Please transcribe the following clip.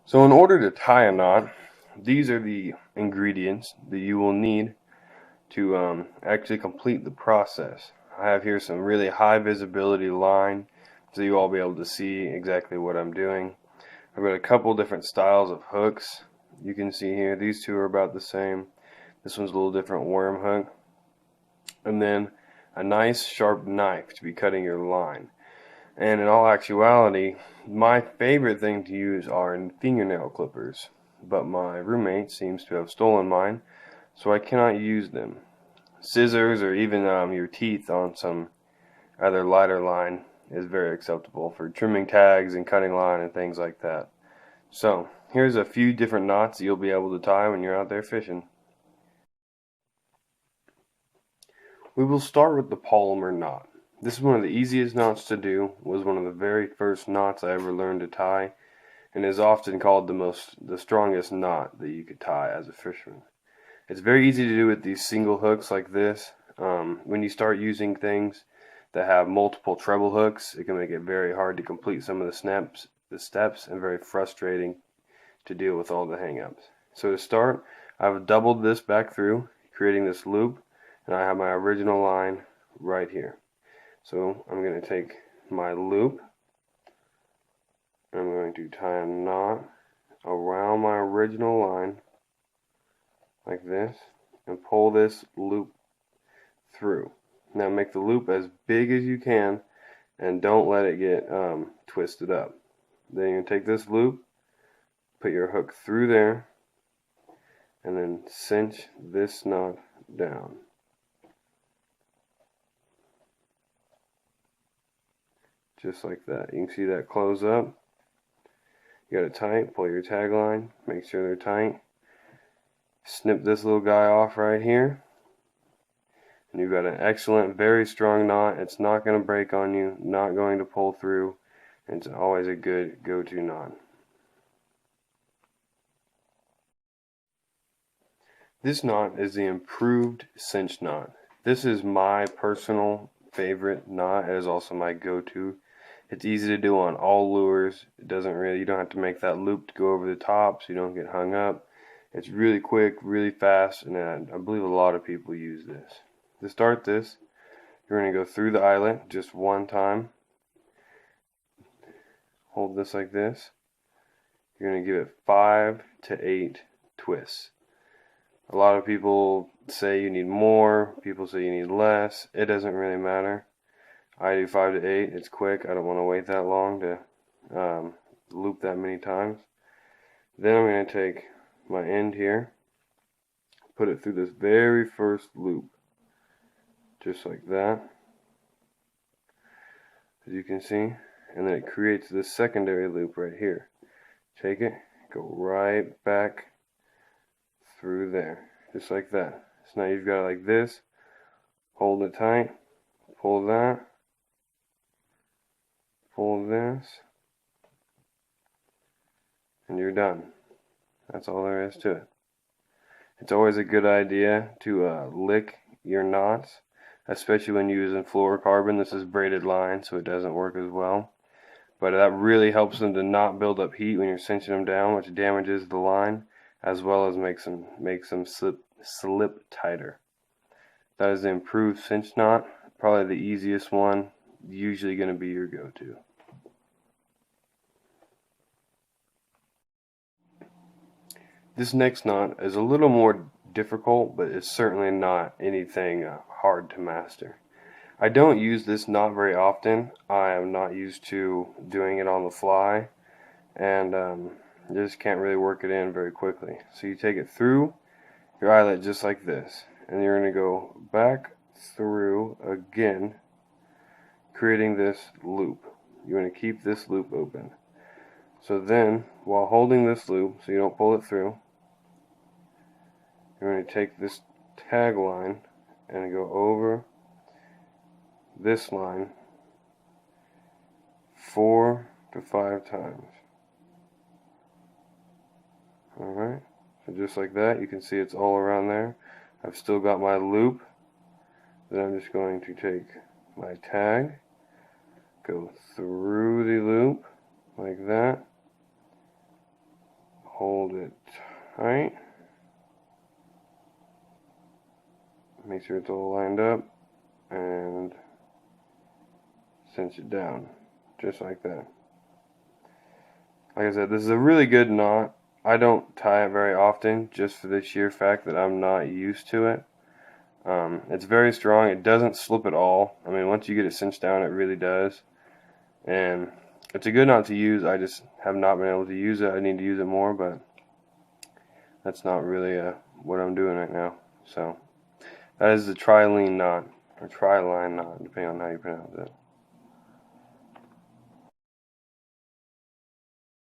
So in order to tie a knot, these are the ingredients that you will need to actually complete the process. I have here some really high visibility line so you all be able to see exactly what I'm doing. I've got a couple different styles of hooks. You can see here these two are about the same. This one's a little different worm hook. And then a nice sharp knife to be cutting your line. And in all actuality, my favorite thing to use are fingernail clippers, but my roommate seems to have stolen mine, so I cannot use them. Scissors or even your teeth on some other lighter line is very acceptable for trimming tags and cutting line and things like that. So, here's a few different knots that you'll be able to tie when you're out there fishing. We will start with the polymer knot. This is one of the easiest knots to do, was one of the very first knots I ever learned to tie, and is often called the strongest knot that you could tie as a fisherman. It's very easy to do with these single hooks like this. When you start using things that have multiple treble hooks, it can make it very hard to complete some of the steps, and very frustrating to deal with all the hang-ups. So to start, I've doubled this back through, creating this loop, and I have my original line right here. So I'm going to take my loop, I'm going to tie a knot around my original line like this and pull this loop through. Now make the loop as big as you can and don't let it get twisted up. Then you take this loop, put your hook through there, and then cinch this knot down. Just like that. You can see that close up. You got it tight, pull your tag line, make sure they're tight. Snip this little guy off right here. And you've got an excellent, very strong knot. It's not going to break on you, not going to pull through. It's always a good go-to knot. This knot is the improved cinch knot. This is my personal favorite knot. It is also my go-to. It's easy to do on all lures. You don't have to make that loop to go over the top so you don't get hung up. It's really quick, really fast, and I believe a lot of people use this. To start this, you're going to go through the eyelet just one time. Hold this like this. You're going to give it 5 to 8 twists. A lot of people say you need more, people say you need less. It doesn't really matter. I do 5 to 8. It's quick. I don't want to wait that long to loop that many times. Then I'm going to take my end here, put it through this very first loop, just like that, as you can see, and then it creates this secondary loop right here. Take it, go right back through there, just like that. So now you've got it like this, hold it tight, pull that, pull this, and you're done. That's all there is to it. It's always a good idea to lick your knots, especially when you're using fluorocarbon. This is braided line, so it doesn't work as well. But that really helps them to not build up heat when you're cinching them down, which damages the line, as well as makes them slip tighter. That is the improved cinch knot, probably the easiest one, usually going to be your go-to. This next knot is a little more difficult, but it's certainly not anything hard to master. I don't use this knot very often. I am not used to doing it on the fly, and just can't really work it in very quickly. So you take it through your eyelet just like this, and you're going to go back through again, creating this loop. You want to keep this loop open. So then, while holding this loop, so you don't pull it through, you're going to take this tag line and go over this line 4 to 5 times. Alright, so just like that, you can see it's all around there. I've still got my loop. Then I'm just going to take my tag, go through the loop like that, hold it tight. Make sure it's all lined up and cinch it down just like that. Like I said, this is a really good knot. I don't tie it very often just for the sheer fact that I'm not used to it. It's very strong. It doesn't slip at all. I mean, once you get it cinched down, it really does. And it's a good knot to use. I just have not been able to use it. I need to use it more, but that's not really what I'm doing right now. So that is the tri-lean knot, or tri-line knot, depending on how you pronounce it.